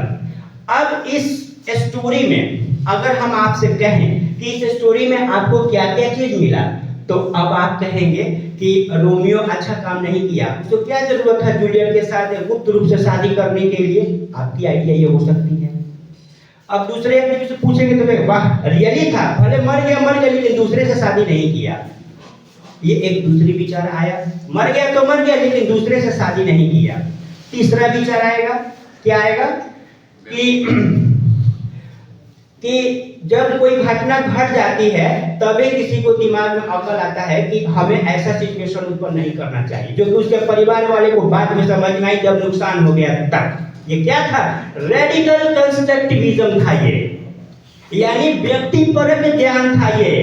अब इस स्टोरी में अगर हम आपसे कहें कि इस स्टोरी में आपको क्या क्या चीज मिला, तो अब आप कहेंगे कि रोमियो अच्छा काम नहीं किया, तो क्या जरूरत है जूलियट के साथ गुप्त रूप से शादी करने के लिए? आपकी आइडिया ये हो सकती है। अब दूसरे आदमी से पूछेंगे तो वाह रियली था, भले मर गया लेकिन दूसरे से शादी नहीं किया। ये एक दूसरी विचार आया, मर गया तो मर गया लेकिन दूसरे से शादी नहीं किया। तीसरा विचार आएगा, क्या आएगा कि कि जब कोई घटना घट जाती है तभी किसी को दिमाग में अकल आता है कि हमें ऐसा सिचुएशन उत्पन्न नहीं करना चाहिए, जो कि उसके परिवार वाले को बाद में समझ में आई जब नुकसान हो गया तब। ये क्या था? रेडिकल कंस्ट्रक्टिविज्म था ये, यानी व्यक्तिपरक ज्ञान था ये।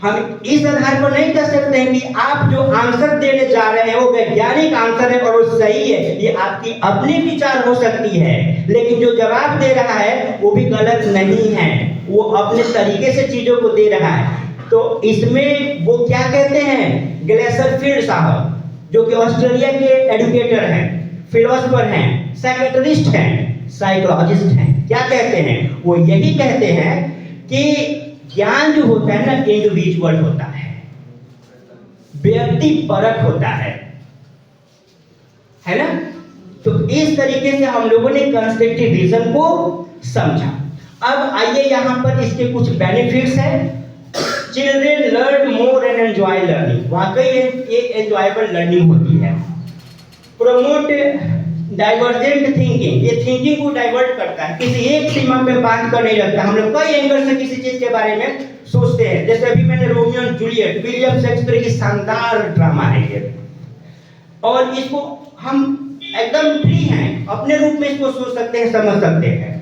हम इस आधार पर नहीं कह सकते हैं कि आप जो आंसर देने जा रहे हैं वो वैज्ञानिक आंसर है और वो सही है, ये आपकी अपनी विचार हो सकती है, लेकिन जो जवाब दे रहा है वो भी गलत नहीं है, वो अपने तरीके से चीजों को दे रहा है। तो इसमें वो क्या कहते हैं, ग्लेसरफील्ड साहब, जो कि ऑस्ट्रेलिया के एजुकेटर हैं, फिलोसोफर हैं, साइकियाट्रिस्ट हैं, साइकोलॉजिस्ट हैं, क्या कहते हैं? वो यही कहते हैं कि ज्ञान जो होता है ना, इंडिविजुअल होता है, व्यक्तिपरक होता है ना। तो इस तरीके से हम लोगों ने कंस्ट्रक्टिविज्म को समझा। अब आइए यहाँ पर इसके कुछ बेनिफिट्स हैं। Children learn more and enjoy learning, वाकई ये एंजॉयबल लर्निंग होती है। प्रमोट डाइवर्जेंट थिंकिंग, ये थिंकिंग को डाइवर्ट करता है, किसी एक सीमा पे बांध कर नहीं रखता। हम लोग कई एंगल से किसी चीज के बारे में सोचते हैं, जैसे अभी मैंने Romeo and Juliet, William Shakespeare की शानदार ड्रामा है ये, और इसको हम एकदम फ्री हैं, अपने रूप में इसको सोच सकते हैं, समझ सकते हैं।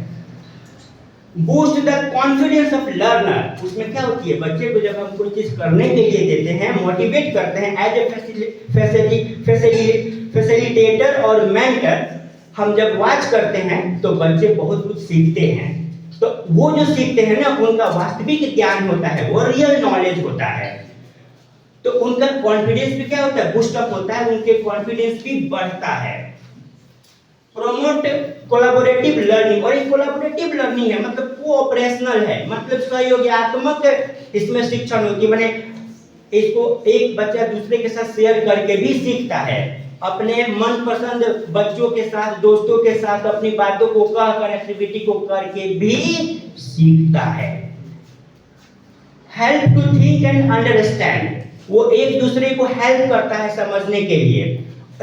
Boost the confidence of learner, उसमें क्या होती है, बच्चे को जब हम कोई चीज करने के लिए देते हैं, मोटिवेट करते हैं एज ए फैसिलिटेटर और मेंटर, हम जब वॉच करते हैं तो बच्चे बहुत कुछ सीखते हैं। तो वो जो सीखते हैं ना, उनका वास्तविक ज्ञान होता है, वो रियल नॉलेज होता है, तो उनका कॉन्फिडेंस भी क्या होता है, बूस्ट अप होता है, उनके कॉन्फिडेंस भी बढ़ता है। प्रमोट कोलैबोरेटिव लर्निंग, और ये कोलैबोरेटिव लर्निंग है, मतलब कोऑपरेशनल है, मतलब सहयोगात्मक इसमें शिक्षण होती है। माने इसको एक बच्चा दूसरे के साथ शेयर करके भी सीखता है, अपने मनपसंद बच्चों के साथ, दोस्तों के साथ अपनी बातों को कहकर, एक्टिविटी को करके भी सीखता है। Help to think and understand, वो एक दूसरे को हेल्प करता है समझने के लिए,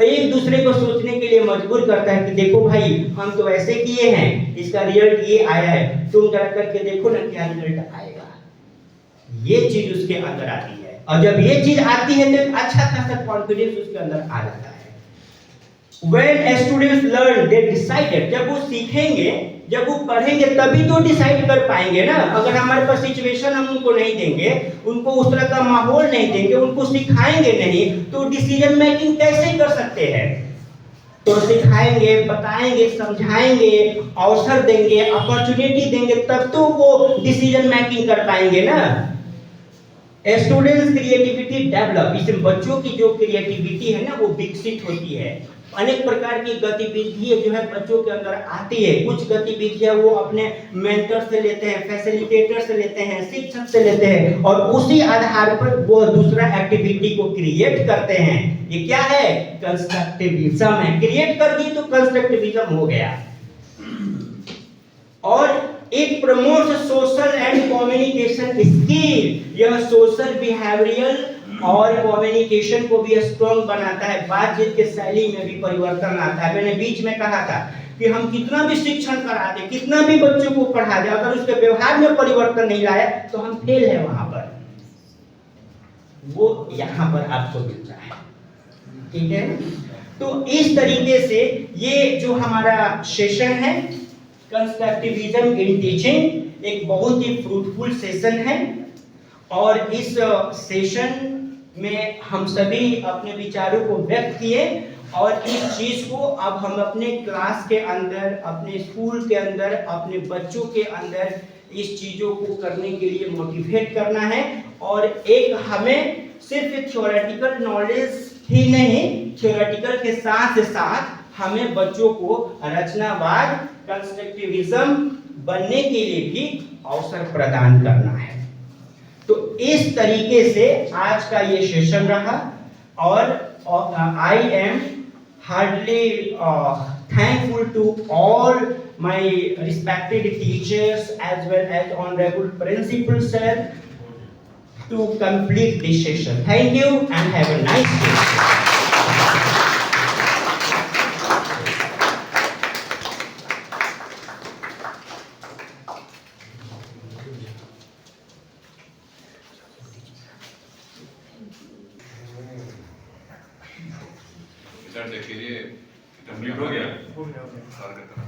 एक दूसरे को सोचने के लिए मजबूर करता है कि देखो भाई, हम तो ऐसे किए हैं, इसका रिजल्ट ये आया है, तुम जरा करके देखो ना क्या रिजल्ट आएगा। ये चीज उसके अंदर आती है, और जब ये चीज आती है तो अच्छा खासा कॉन्फिडेंस उसके अंदर आ जाता है। When students learn, they decided, जब वो सीखेंगे, जब वो पढ़ेंगे तभी तो डिसाइड कर पाएंगे ना। अगर हमारे पास सिचुएशन हम उनको नहीं देंगे, उनको उस तरह का माहौल नहीं देंगे, उनको सिखाएंगे नहीं, तो डिसीजन मेकिंग कैसे कर सकते हैं? तो सिखाएंगे, बताएंगे, समझाएंगे, अवसर देंगे, अपॉर्चुनिटी देंगे, तब तो वो डिसीजन मेकिंग कर पाएंगे ना। स्टूडेंट्स क्रिएटिविटी डेवलप, इसमें बच्चों की जो क्रिएटिविटी है ना, वो विकसित होती है। अनेक प्रकार की गतिविधियां जो है बच्चों के अंदर आती है। कुछ गतिविधियां वो अपने मेंटर से लेते हैं, फैसिलिटेटर से लेते हैं, शिक्षक से लेते हैं, और उसी आधार पर वो दूसरा एक्टिविटी को क्रिएट करते हैं। ये क्या है? कंस्ट्रक्टिविज्म है। क्रिएट कर दी तो कंस्ट्रक्टिविज्म हो गया। और it promotes social and communication skill, यह सोशल बिहेवियरल और कम्युनिकेशन को भी स्ट्रॉन्ग बनाता है, बातचीत के शैली में भी परिवर्तन आता है। मैंने बीच में कहा था कि हम कितना भी शिक्षण करा दे, कितना भी बच्चों को पढ़ा दे, अगर उसके व्यवहार में परिवर्तन नहीं लाए तो हम फेल है वहां पर। वो यहाँ पर आपको मिलता है, ठीक है। तो इस तरीके से ये जो हमारा सेशन है कंस्ट्रक्टिविज्म इन टीचिंग, एक बहुत ही फ्रूटफुल सेशन है। और इस सेशन में हम सभी अपने विचारों को व्यक्त किए, और इस चीज को अब हम अपने क्लास के अंदर, अपने स्कूल के अंदर, अपने बच्चों के अंदर इस चीजों को करने के लिए मोटिवेट करना है। और एक हमें सिर्फ थ्योरेटिकल नॉलेज ही नहीं, थ्योरेटिकल के साथ साथ हमें बच्चों को रचनावाद, कंस्ट्रक्टिविज्म बनने के लिए भी अवसर प्रदान करना है। तो इस तरीके से आज का ये सेशन रहा, और I am hardly thankful to all my respected teachers as well as honorable principal sir to complete this session. Thank you and have a nice day. Check कीजिए कंप्लीट हो गया। हो गया, हो गया। सर की तरफ